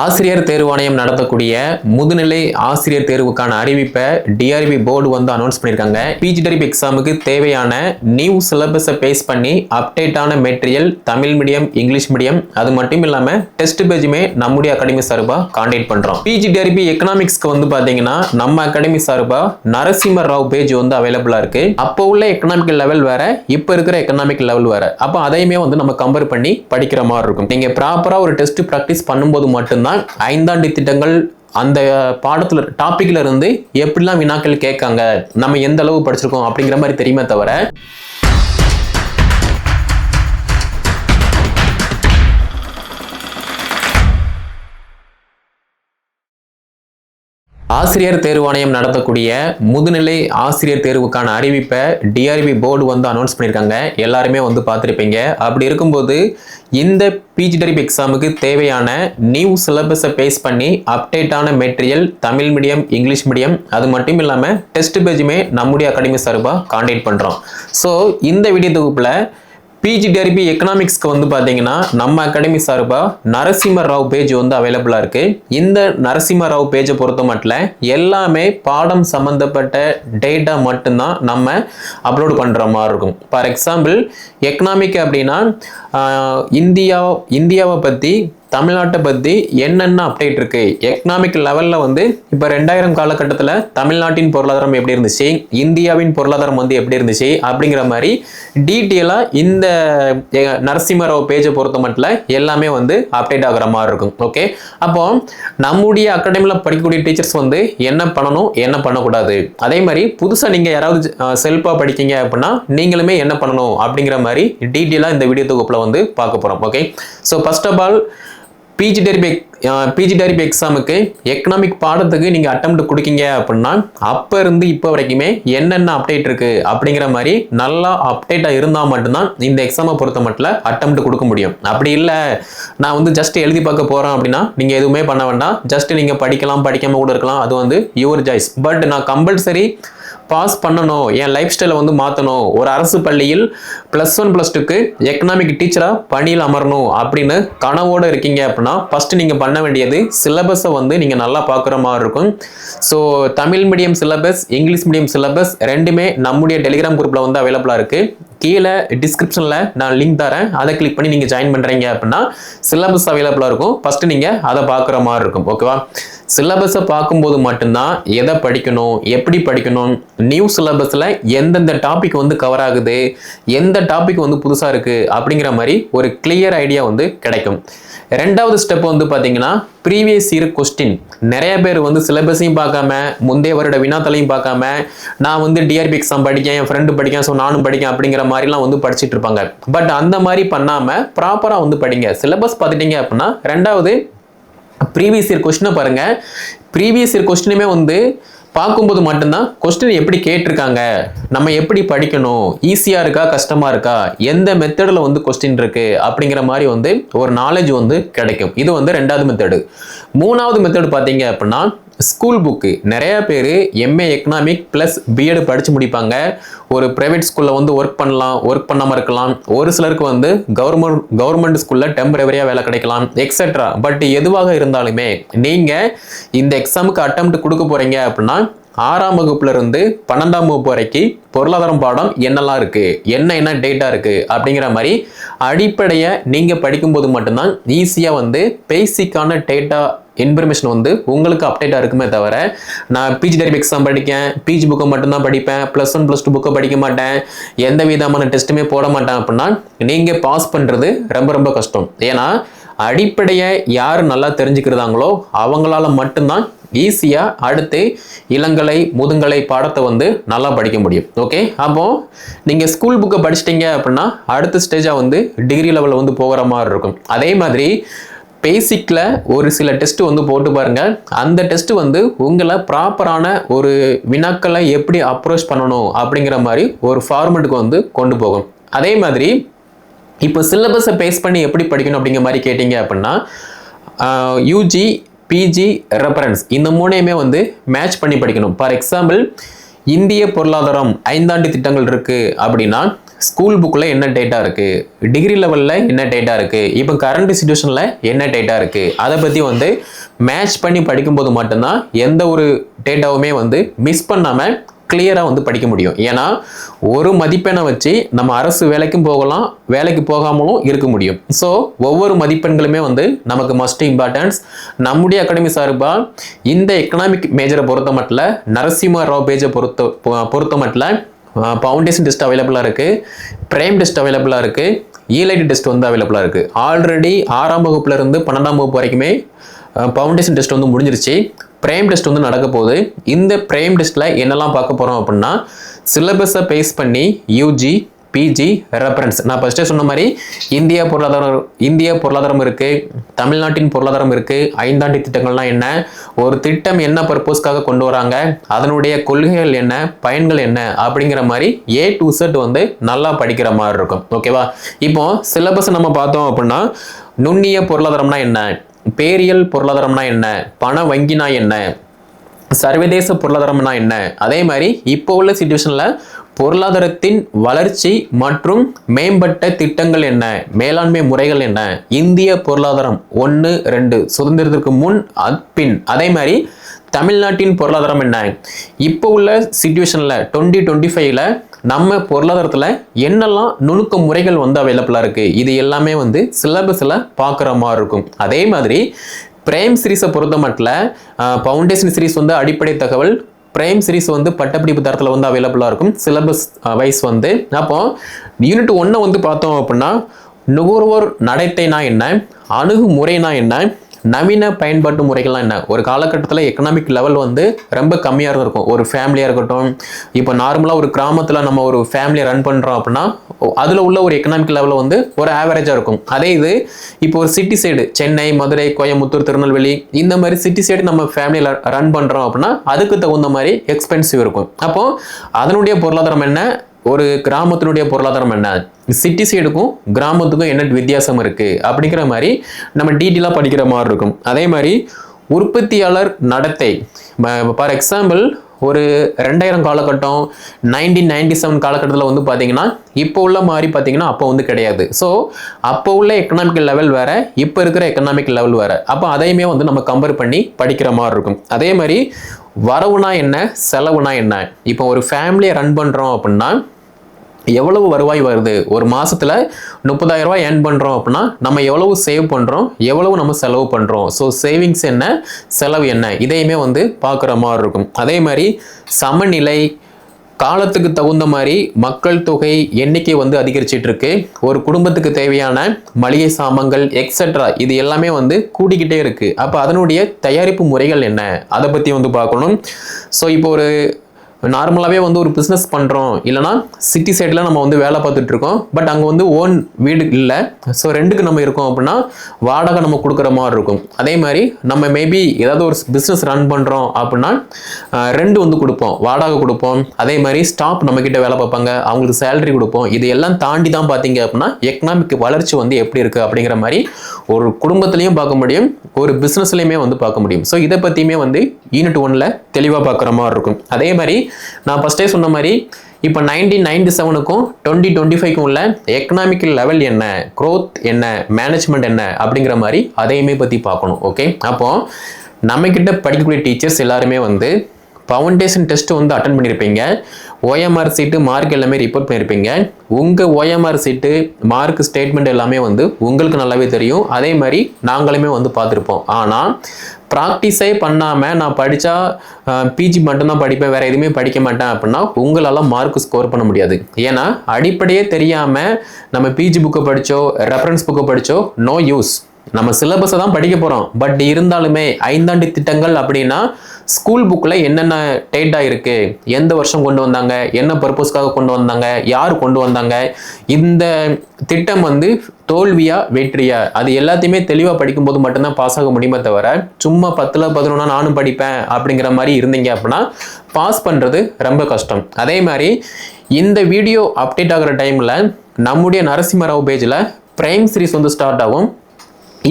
ஆசிரியர் தேர்வாணையம் நடத்தக்கூடிய முதுநிலை ஆசிரியர் தேர்வுக்கான அறிவிப்பை டிஆர்பி போர்டு வந்து அனௌன்ஸ் பண்ணியிருக்காங்க. பிஜிடரிப் எக்ஸாமுக்கு தேவையான நியூ சிலபஸை பேஸ் பண்ணி அப்டேட்டான material Tamil medium, English medium, அது மட்டும் இல்லாமல் டெஸ்ட் பேஜுமே நம்முடைய அகாடமி சார்பாக கான்டாக்ட் பண்ணுறோம். பிஜிடரிபி எக்கனாமிக்ஸ்க்கு வந்து பார்த்தீங்கன்னா நம்ம அகாடமி சார்பாக நரசிம்ம ராவ் பேஜ் வந்து அவைலபிளாக இருக்கு. அப்போ உள்ள எக்கனாமிக் லெவல் வேற, இப்போ இருக்கிற எக்கனாமிக் லெவல் வேற. அப்போ அதையுமே வந்து நம்ம கம்பேர் பண்ணி படிக்கிற மாதிரி இருக்கும். நீங்கள் ப்ராப்பராக ஒரு டெஸ்ட் ப்ராக்டிஸ் பண்ணும்போது மட்டும் ஐந்தாண்டு திட்டங்கள் அந்த பாடத்துல டாபிக்ல இருந்து எப்படிலாம் வினாக்கள் கேட்காங்க, நம்ம எந்த அளவு படிச்சிருக்கோம் அப்படிங்கிற மாதிரி தெரியுமே தவிர ஆசிரியர் தேர்வாணையம் நடத்தக்கூடிய முதுநிலை ஆசிரியர் தேர்வுக்கான அறிவிப்பை டிஆர்பி போர்டு வந்து அனௌன்ஸ் பண்ணியிருக்காங்க. எல்லாருமே வந்து பார்த்துருப்பீங்க. அப்படி இருக்கும்போது இந்த பிஜிடரிப் எக்ஸாமுக்கு தேவையான நியூ சிலபஸை பேஸ் பண்ணி அப்டேட்டான material Tamil medium, English medium, அது மட்டும் இல்லாமல் டெஸ்ட் பேஜுமே நம்முடைய அகாடமி சார்பாக கான்டாக்ட் பண்ணுறோம். ஸோ இந்த வீடியோ தொகுப்பில் பிஜிடரிபி எக்கனாமிக்ஸ்க்கு வந்து பார்த்தீங்கன்னா நம்ம அகாடமி சார்பாக நரசிம்ம ராவ் பேஜ் வந்து அவைலபிளாக இருக்குது. இந்த நரசிம்ம ராவ் பேஜை பொறுத்த மட்டும் எல்லாமே பாடம் சம்மந்தப்பட்ட டேட்டா மட்டும்தான் நம்ம அப்லோட் பண்ணுற மாதிரி இருக்கும். ஃபார் எக்ஸாம்பிள் எக்கனாமிக் அப்படின்னா இந்தியாவை பற்றி, தமிழ்நாட்டை பற்றி என்னென்ன அப்டேட் இருக்குது, எக்கனாமிக் லெவலில் வந்து இப்போ 2000 காலகட்டத்தில் தமிழ்நாட்டின் பொருளாதாரம் எப்படி இருந்துச்சு, இந்தியாவின் பொருளாதாரம் வந்து எப்படி இருந்துச்சு அப்படிங்கிற மாதிரி டீட்டெயிலாக இந்த நரசிம்மராவ் பேஜை பொறுத்த மட்டும் எல்லாமே வந்து அப்டேட் ஆகிற மாதிரி இருக்கும். ஓகே, அப்போ நம்முடைய அகாடமியில் படிக்கக்கூடிய டீச்சர்ஸ் வந்து என்ன பண்ணணும், என்ன பண்ணக்கூடாது, அதே மாதிரி புதுசாக நீங்கள் யாராவது செல்ஃபாக படிக்கீங்க அப்படின்னா நீங்களுமே என்ன பண்ணணும் அப்படிங்கிற மாதிரி டீட்டெயிலாக இந்த வீடியோ தொகுப்பில் வந்து பார்க்க போகிறோம். Okay, so first of all பிஜிடரிப் எக்ஸாமுக்கு எக்கனாமிக் பாடத்துக்கு நீங்கள் அட்டெம்ப்ட் கொடுக்கீங்க அப்படின்னா அப்போ இருந்து இப்போ வரைக்குமே என்னென்ன அப்டேட் இருக்குது அப்படிங்கிற மாதிரி நல்லா அப்டேட்டாக இருந்தால் மட்டும்தான் இந்த எக்ஸாமை பொறுத்த மட்டும் அட்டெம்ப்ட் கொடுக்க முடியும். அப்படி இல்லை நான் வந்து ஜஸ்ட் எழுதி பார்க்க போகிறேன் அப்படின்னா நீங்கள் எதுவுமே பண்ண வேண்டாம். ஜஸ்ட் நீங்கள் படிக்கலாம், படிக்காமல் கூட இருக்கலாம், அது வந்து யுவர் சாய்ஸ். பட் நான் கம்பல்சரி பாஸ் பண்ணணும், என் லைஃப் ஸ்டைலை வந்து மாற்றணும், ஒரு அரசு பள்ளியில் +1 +2க்கு எக்கனாமிக் டீச்சராக பணியில் அமரணும் அப்படின்னு கனவோடு இருக்கீங்க அப்படின்னா ஃபஸ்ட்டு நீங்கள் பண்ண வேண்டியது சிலபஸை வந்து நீங்கள் நல்லா பார்க்குற மாதிரி இருக்கும். So Tamil medium syllabus, English medium syllabus ரெண்டுமே நம்முடைய டெலிகிராம் குரூப்பில் வந்து அவைலபிளாக இருக்குது. கீழே டிஸ்கிரிப்ஷனில் நான் லிங்க் தரேன், அதை கிளிக் பண்ணி நீங்கள் ஜாயின் பண்ணுறீங்க அப்படின்னா சிலபஸ் அவைலபிளாக இருக்கும். ஃபஸ்ட்டு நீங்கள் அதை பார்க்குற மாதிரி இருக்கும். ஓகேவா, சிலபஸை பார்க்கும்போது மட்டும்தான் எதை படிக்கணும், எப்படி படிக்கணும், நியூ சிலபஸில் எந்தெந்த டாபிக் வந்து கவர் ஆகுது, எந்த டாபிக் வந்து புதுசாக இருக்குது அப்படிங்கிற மாதிரி ஒரு கிளியர் ஐடியா வந்து கிடைக்கும். ரெண்டாவது ஸ்டெப் வந்து பார்த்தீங்கன்னா ப்ரீவியஸ் இயர் கொஸ்டின். நிறைய பேர் வந்து சிலபஸையும் பார்க்காம, முந்தைய வருட வினாத்தலையும் பார்க்காம, நான் வந்து டிஆர்பி எக்ஸாம் படிக்கேன், என் ஃப்ரெண்டு படிக்கேன், ஸோ நானும் படிக்கேன் அப்படிங்கிற மாதிரிலாம் வந்து படிச்சுட்டு இருப்பாங்க. பட் அந்த மாதிரி பண்ணாமல் ப்ராப்பராக வந்து படிங்க. சிலபஸ் பார்த்துட்டீங்க அப்படின்னா ரெண்டாவது ப்ரீவியஸ் இயர் கொஸ்டினை பாருங்கள். ப்ரீவியஸ் இயர் கொஸ்டினுமே வந்து பார்க்கும்போது மட்டும்தான் கொஸ்டின் எப்படி கேட்டிருக்காங்க, நம்ம எப்படி படிக்கணும், ஈஸியாக இருக்கா கஷ்டமாக இருக்கா, எந்த மெத்தடில் வந்து கொஸ்டின் இருக்குது அப்படிங்கிற மாதிரி வந்து ஒரு நாலேஜ் வந்து கிடைக்கும். இது வந்து ரெண்டாவது மெத்தடு. மூணாவது மெத்தடு பார்த்தீங்க அப்படின்னா ஸ்கூல் புக்கு. நிறைய பேர் எம்ஏ எக்கனாமிக் ப்ளஸ் பிஎட் படித்து முடிப்பாங்க. ஒரு ப்ரைவேட் ஸ்கூலில் வந்து ஒர்க் பண்ணலாம், ஒர்க் பண்ணாமல் இருக்கலாம். ஒரு சிலருக்கு வந்து கவர்மெண்ட் ஸ்கூலில் டெம்பரவரியாக வேலை கிடைக்கலாம், எக்ஸெட்ரா. பட் எதுவாக இருந்தாலுமே நீங்கள் இந்த எக்ஸாமுக்கு அட்டெம்ப்ட் கொடுக்க போகிறீங்க அப்படின்னா 6ஆம் வகுப்புல இருந்து 12ஆம் வகுப்பு வரைக்கும் பொருளாதாரம் பாடம் என்னெல்லாம் இருக்குது, என்ன டேட்டா இருக்குது அப்படிங்கிற மாதிரி அடிப்படையை நீங்கள் படிக்கும்போது மட்டும்தான் ஈஸியாக வந்து பேசிக்கான டேட்டா இன்ஃபர்மேஷன் வந்து உங்களுக்கு அப்டேட்டாக இருக்குமே தவிர நான் பிஜிடரிப் எக்ஸாம் படிக்கேன், பிஜி புக்கை மட்டும்தான் படிப்பேன், +1 +2 புக்கை படிக்க மாட்டேன், எந்த விதமான டெஸ்ட்டுமே போட மாட்டேன் அப்படின்னா நீங்கள் பாஸ் பண்ணுறது ரொம்ப ரொம்ப கஷ்டம். ஏன்னா அடிப்படையை யார் நல்லா தெரிஞ்சுக்கிறதாங்களோ அவங்களால மட்டும்தான் ஈஸியாக அடுத்து இளங்கலை, முதுங்கலை பாடத்தை வந்து நல்லா படிக்க முடியும். ஓகே, அப்போ நீங்கள் ஸ்கூல் புக்கை படிச்சிட்டிங்க அப்படின்னா அடுத்த ஸ்டேஜாக வந்து டிகிரி லெவலில் வந்து போகிற மாதிரி இருக்கும். அதே மாதிரி பேசிக்கில் ஒரு சில டெஸ்ட்டு வந்து போட்டு பாருங்கள். அந்த டெஸ்ட்டு வந்து உங்களை ப்ராப்பரான ஒரு வினாக்களை எப்படி அப்ரோச் பண்ணணும் அப்படிங்கிற மாதிரி ஒரு ஃபார்மெட்டுக்கு வந்து கொண்டு போகும். அதே மாதிரி இப்போ சிலபஸை பேஸ் பண்ணி எப்படி படிக்கணும் அப்படிங்கிற மாதிரி கேட்டிங்க அப்படின்னா யூஜி, பிஜி, ரெஃபரன்ஸ் இந்த மூணையுமே வந்து மேட்ச் பண்ணி படிக்கணும். ஃபார் எக்ஸாம்பிள் இந்திய பொருளாதாரம் 5 ஆண்டு திட்டங்கள் இருக்குது அப்படின்னா ஸ்கூல் புக்கில் என்ன டேட்டா இருக்குது, டிகிரி லெவலில் என்ன டேட்டா இருக்குது, இப்போ கரண்ட் சிச்சுவேஷனில் என்ன டேட்டா இருக்குது, அதை பற்றி வந்து மேட்ச் பண்ணி படிக்கும்போது மட்டும்தான் எந்த ஒரு டேட்டாவுமே வந்து மிஸ் பண்ணாமல் கிளியராக வந்து படிக்க முடியும். ஏன்னா ஒரு மதிப்பெண்ணை வச்சு நம்ம அரசு வேலைக்கும் போகலாம், வேலைக்கு போகாமலும் இருக்க முடியும். ஸோ ஒவ்வொரு மதிப்பெண்களுமே வந்து நமக்கு மஸ்ட் இம்பார்ட்டன்ஸ். நம்முடைய அகாடமி சார்பாக இந்த எக்கனாமிக் மேஜரை பொறுத்த மட்டும், நரசிம்ம ராவ் பேஜை பொறுத்த மட்டும் ஃபவுண்டேஷன் டெஸ்ட் அவைலபிளாக இருக்குது, பிரைம் டெஸ்ட் அவைலபிளாக இருக்குது, ஈலைட் டெஸ்ட் வந்து அவைலபிளாக இருக்குது. ஆல்ரெடி 6ஆம் வகுப்புலேருந்து 12ஆம் வகுப்பு வரைக்குமே ஃபவுண்டேஷன் டெஸ்ட் வந்து முடிஞ்சிருச்சு. பிரைம் டெஸ்ட் வந்து நடக்க போகுது. இந்த பிரைம் டெஸ்ட்டில் என்னெல்லாம் பார்க்க போகிறோம் அப்படின்னா, சிலபஸை பேஸ் பண்ணி யூஜி, பிஜி, ரெஃபரன்ஸ். நான் ஃபஸ்ட்டே சொன்ன மாதிரி இந்திய பொருளாதாரம் இருக்குது, தமிழ்நாட்டின் பொருளாதாரம் இருக்குது, 5 ஆண்டு திட்டங்கள்லாம் என்ன, ஒரு திட்டம் என்ன பர்பஸ்க்காக கொண்டு வராங்க, அதனுடைய கொள்கைகள் என்ன, பயன்கள் என்ன அப்படிங்கிற மாதிரி A to Z வந்து நல்லா படிக்கிற மாதிரி இருக்கும். ஓகேவா? இப்போ சிலபஸ் நம்ம பார்த்தோம் அப்படின்னா, நுண்ணிய பொருளாதாரம்னா என்ன, பேரியல் பொருளாதாரம்னா என்ன, பண வங்கினா என்ன, சர்வதேச பொருளாதாரம்னா என்ன, அதே மாதிரி இப்போ உள்ள சிச்சுவேஷனில் பொருளாதாரத்தின் வளர்ச்சி மற்றும் மேம்பட்ட திட்டங்கள் என்ன, மேலாண்மை முறைகள் என்ன, இந்திய பொருளாதாரம் 1, 2 சுதந்திரத்திற்கு முன் பின், அதே மாதிரி தமிழ்நாட்டின் பொருளாதாரம் என்ன, இப்போ உள்ள சிச்சுவேஷனில் 2025ல் நம்ம பொருளாதாரத்தில் என்னெல்லாம் நுணுக்க முறைகள் வந்து அவைலபிளாக இருக்குது, இது எல்லாமே வந்து சிலபஸில் பார்க்குற மாதிரி இருக்கும். அதே மாதிரி பிரைம் சீரீஸை பொறுத்த மட்டும் ஃபவுண்டேஷன் சீரீஸ் வந்து அடிப்படை தகவல், பிரைம் சீரீஸ் வந்து பட்டப்படிப்பு தரத்தில் வந்து அவைலபிளாக இருக்கும் சிலபஸ் வைஸ் வந்து. அப்போ யூனிட் 1 வந்து பார்த்தோம் அப்படின்னா, நுகர்வோர் நடத்தைனா என்ன, அணுகுமுறைனா என்ன, நவீன பயன்பாட்டு முறைகள்லாம் என்ன. ஒரு காலகட்டத்தில் எக்கனாமிக் லெவல் வந்து ரொம்ப கம்மியாக இருக்கும். ஒரு ஃபேமிலியாக இருக்கட்டும், இப்போ நார்மலாக ஒரு கிராமத்தில் நம்ம ஒரு ஃபேமிலியை ரன் பண்ணுறோம் அப்படின்னா அதில் உள்ள ஒரு எக்கனாமிக் லெவலில் வந்து ஒரு ஆவரேஜாக இருக்கும். அதே இது இப்போ ஒரு சிட்டி சைடு, சென்னை, மதுரை, கோயம்புத்தூர், திருநெல்வேலி, இந்த மாதிரி சிட்டி சைடு நம்ம ஃபேமிலியில் ரன் பண்ணுறோம் அப்படின்னா அதுக்கு தகுந்த மாதிரி எக்ஸ்பென்சிவ் இருக்கும். அப்போது அதனுடைய பொருளாதாரம் என்ன, ஒரு கிராமத்தினுடைய பொருளாதாரம் என்ன, சிட்டி சைடுக்கும் கிராமத்துக்கும் என்ன வித்தியாசம் இருக்குது அப்படிங்கிற மாதிரி நம்ம டீட்டெயிலாக படிக்கிற மாதிரி இருக்கும். அதே மாதிரி உற்பத்தியாளர் நடத்தை, ஃபார் எக்ஸாம்பிள் ஒரு 2000 காலகட்டம், 1997 காலகட்டத்தில் வந்து பார்த்தீங்கன்னா இப்போ உள்ள மாதிரி பார்த்தீங்கன்னா அப்போ வந்து கிடையாது. ஸோ அப்போ உள்ள எக்கனாமிக் லெவல் வேறு, இப்போ இருக்கிற எக்கனாமிக் லெவல் வேறு. அப்போ அதையுமே வந்து நம்ம கம்பேர் பண்ணி படிக்கிற மாதிரி இருக்கும். அதே மாதிரி வரவுனா என்ன, செலவுனா என்ன. இப்போ ஒரு ஃபேமிலியை ரன் பண்ணுறோம் அப்படின்னா எவ்வளவு வருவாய் வருது, ஒரு மாதத்தில் 30,000 ரூபாய் ஏர்ன் பண்ணுறோம் அப்படின்னா நம்ம எவ்வளவு சேவ் பண்ணுறோம், எவ்வளவு நம்ம செலவு பண்ணுறோம், ஸோ சேவிங்ஸ் என்ன, செலவு என்ன, இதையுமே வந்து பார்க்குற மாதிரி இருக்கும். அதே மாதிரி சமநிலை, காலத்துக்கு தகுந்த மாதிரி மக்கள் தொகை எண்ணிக்கை வந்து அதிகரிச்சிட்டு இருக்கு, ஒரு குடும்பத்துக்கு தேவையான மளிகை சாமான்கள் எக்ஸெட்ரா இது எல்லாமே வந்து கூடிக்கிட்டே இருக்கு. அப்போ அதனுடைய தயாரிப்பு முறைகள் என்ன, அதை பற்றி வந்து பார்க்கணும். ஸோ இப்போ ஒரு நார்மலாகவே வந்து ஒரு பிஸ்னஸ் பண்ணுறோம், இல்லைனா சிட்டி சைடில் நம்ம வந்து வேலை பார்த்துட்டு இருக்கோம், பட் அங்கே வந்து ஓன் வீடு இல்லை, ஸோ ரெண்டுக்கு நம்ம இருக்கோம் அப்படின்னா வாடகை நம்ம கொடுக்குற மாதிரி இருக்கும். அதே மாதிரி நம்ம மேபி ஏதாவது ஒரு பிஸ்னஸ் ரன் பண்ணுறோம் அப்படின்னா ரெண்டு வந்து கொடுப்போம், வாடகை கொடுப்போம், அதே மாதிரி ஸ்டாஃப் நம்மக்கிட்ட வேலை பார்ப்பாங்க, அவங்களுக்கு சேலரி கொடுப்போம். இது எல்லாம் தாண்டி தான் பார்த்தீங்க அப்படின்னா எக்கனாமிக் வளர்ச்சி வந்து எப்படி இருக்குது அப்படிங்கிற மாதிரி ஒரு குடும்பத்துலேயும் பார்க்க முடியும், ஒரு பிஸ்னஸ்லையுமே வந்து பார்க்க முடியும். ஸோ இதை பற்றியுமே வந்து யூனிட் 1ல் தெளிவாக பார்க்குற மாதிரி இருக்கும். அதே மாதிரி நான் ஃபஸ்ட்டே சொன்ன மாதிரி இப்போ 1997க்கும் 2025க்கும் உள்ள எக்கனாமிக் லெவல் என்ன, க்ரோத் என்ன, மேனேஜ்மெண்ட் என்ன அப்படிங்கிற மாதிரி அதையுமே பற்றி பார்க்கணும். ஓகே, அப்போது நம்மக்கிட்ட படிக்கக்கூடிய டீச்சர்ஸ் எல்லாருமே வந்து ஃபவுண்டேஷன் டெஸ்ட் வந்து அட்டன் பண்ணியிருப்பீங்க, ஓஎம்ஆர் சீட்டு மார்க் எல்லாமே ரிப்போர்ட் பண்ணியிருப்பீங்க. உங்கள் ஓஎம்ஆர் சீட்டு மார்க் ஸ்டேட்மெண்ட் எல்லாமே வந்து உங்களுக்கு நல்லாவே தெரியும், அதே மாதிரி நாங்களுமே வந்து பார்த்துருப்போம். ஆனால் ப்ராக்டிஸே பண்ணாமல் நான் படித்தா பிஜி மட்டும்தான் படிப்பேன், வேறு எதுவுமே படிக்க மாட்டேன் அப்படின்னா உங்களால் மார்க் ஸ்கோர் பண்ண முடியாது. ஏன்னா அடிப்படையே தெரியாமல் நம்ம பிஜி புக்கை படித்தோ ரெஃபரன்ஸ் புக்கை படித்தோ நோ யூஸ். நம்ம சிலபஸை தான் படிக்க போகிறோம், பட் இருந்தாலுமே 5 ஆண்டு திட்டங்கள் அப்படின்னா ஸ்கூல் புக்கில் என்னென்ன டேட்டா இருக்குது, எந்த வருஷம் கொண்டு வந்தாங்க, என்ன பர்பஸ்க்காக கொண்டு வந்தாங்க, யார் கொண்டு வந்தாங்க, இந்த திட்டம் வந்து தோல்வியா வெற்றியா, அது எல்லாத்தையுமே தெளிவாக படிக்கும்போது மட்டும்தான் பாஸ் ஆக முடியுமே தவிர சும்மா 10ல் 11 நானும் படிப்பேன் அப்படிங்கிற மாதிரி இருந்தீங்க அப்படின்னா பாஸ் பண்ணுறது ரொம்ப கஷ்டம். அதே மாதிரி இந்த வீடியோ அப்டேட் ஆகிற டைமில் நம்முடைய நரசிம்ம ராவ் பேஜில் பிரைம் சீரிஸ் வந்து ஸ்டார்ட் ஆகும்.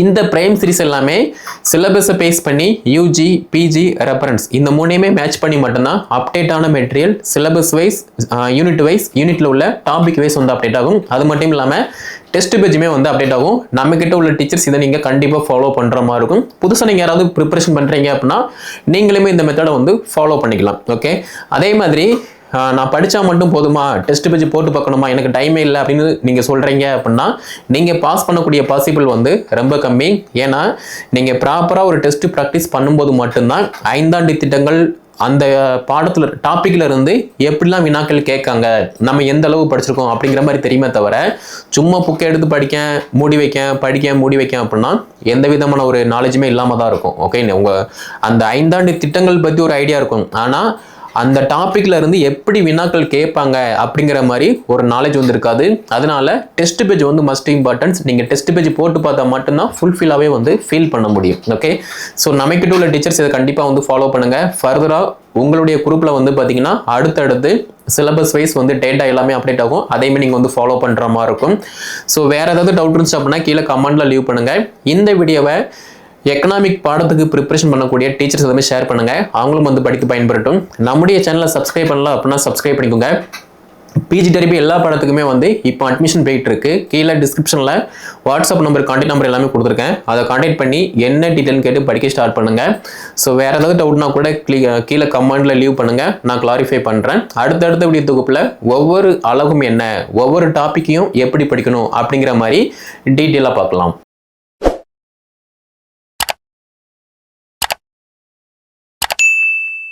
இந்த பிரைம் சீரிஸ் எல்லாமே சிலபஸை பேஸ் பண்ணி யூஜி பிஜி ரெஃபரன்ஸ் இந்த மூணையுமே மேட்ச் பண்ணி மட்டும்தான் அப்டேட்டான மெட்டீரியல் சிலபஸ் வைஸ் யூனிட்ல உள்ள டாபிக் வைஸ் வந்து அப்டேட் ஆகும். அது மட்டும் இல்லாமல் டெஸ்ட் பேஜுமே வந்து அப்டேட் ஆகும். நம்மக்கிட்ட உள்ள டீச்சர்ஸ் இதை நீங்கள் கண்டிப்பாக ஃபாலோ பண்ணுற மாதிரி இருக்கும். புதுசாக நீங்கள் யாராவது ப்ரிப்பரேஷன் பண்ணுறீங்க அப்படின்னா நீங்களுமே இந்த மெத்தடை வந்து ஃபாலோ பண்ணிக்கலாம். ஓகே, அதே மாதிரி நான் படித்தா மட்டும் போதுமா, டெஸ்ட் பேஜ் போட்டு பார்க்கணுமா, எனக்கு டைமே இல்லை அப்படின்னு நீங்கள் சொல்கிறீங்க அப்படின்னா நீங்கள் பாஸ் பண்ணக்கூடிய பாசிபிள் வந்து ரொம்ப கம்மி. ஏன்னா நீங்கள் ப்ராப்பராக ஒரு டெஸ்ட் ப்ராக்டிஸ் பண்ணும்போது மட்டும்தான் 5 ஆண்டு திட்டங்கள் அந்த பாடத்தில் டாப்பிக்கில் இருந்து எப்படிலாம் வினாக்கள் கேட்காங்க, நம்ம எந்த அளவு படிச்சிருக்கோம் அப்படிங்கிற மாதிரி தெரியுமே தவிர சும்மா புக்கை எடுத்து படிக்க மூடி வைக்க அப்படின்னா எந்த விதமான ஒரு நாலேஜுமே இல்லாமல் தான் இருக்கும். ஓகே, உங்கள் அந்த 5 ஆண்டு திட்டங்கள் பற்றி ஒரு ஐடியா இருக்கும், ஆனால் அந்த டாப்பிக்ல இருந்து எப்படி வினாக்கள் கேட்பாங்க அப்படிங்கிற மாதிரி ஒரு நாலேஜ் வந்து இருக்காது. அதனால டெஸ்ட் பேஜ் வந்து மஸ்ட் இம்பார்ட்டன்ஸ். நீங்கள் டெஸ்ட் பேஜ் போட்டு பார்த்தா மட்டும்தான் ஃபுல்ஃபில்லாகவே வந்து ஃபீல் பண்ண முடியும். ஓகே, ஸோ நம்மக்கிட்ட உள்ள டீச்சர்ஸ் இதை கண்டிப்பாக வந்து ஃபாலோ பண்ணுங்க. ஃபர்தராக உங்களுடைய குரூப்பில் வந்து பார்த்தீங்கன்னா அடுத்தடுத்து சிலபஸ் வைஸ் வந்து டேட்டா எல்லாமே அப்டேட் ஆகும். அதையுமே நீங்கள் வந்து ஃபாலோ பண்ணுற மாதிரி இருக்கும். ஸோ வேறு ஏதாவது டவுட் இருந்துச்சு அப்படின்னா கீழே கமெண்ட்டில் லீவ் பண்ணுங்கள். இந்த வீடியோவை எக்கனாமிக் பாடத்துக்கு ப்ரிப்பரேஷன் பண்ணக்கூடிய டீச்சர்ஸ் எல்லாமே ஷேர் பண்ணுங்க, அவங்களும் வந்து படித்து பயன்பெறட்டும். நம்முடைய சேனலை சப்ஸ்கிரைப் பண்ணலாம் அப்படின்னா சப்ஸ்கிரைப் பண்ணிக்கோங்க. பிஜி டெரிபி எல்லா பாடத்துக்குமே வந்து இப்போ அட்மிஷன் போயிட்டு இருக்கு. கீழே டிஸ்கிரிப்ஷனில் வாட்ஸ்அப் நம்பர், கான்டாக்ட் நம்பர் எல்லாமே கொடுத்துருக்கேன். அதை கான்டாக்ட் பண்ணி என்ன டீட்டெயில் கேட்டு படிக்க ஸ்டார்ட் பண்ணுங்க. ஸோ வேற ஏதாவது டவுட்னா கூட கீழே கமெண்ட்ல லீவ் பண்ணுங்க, நான் கிளாரிஃபை பண்றேன். அடுத்தடுத்த வீடியோ தொகுப்புல ஒவ்வொரு அழகும் என்ன, ஒவ்வொரு டாப்பிக்கையும் எப்படி படிக்கணும் அப்படிங்கிற மாதிரி டீட்டெயிலாக பார்க்கலாம்.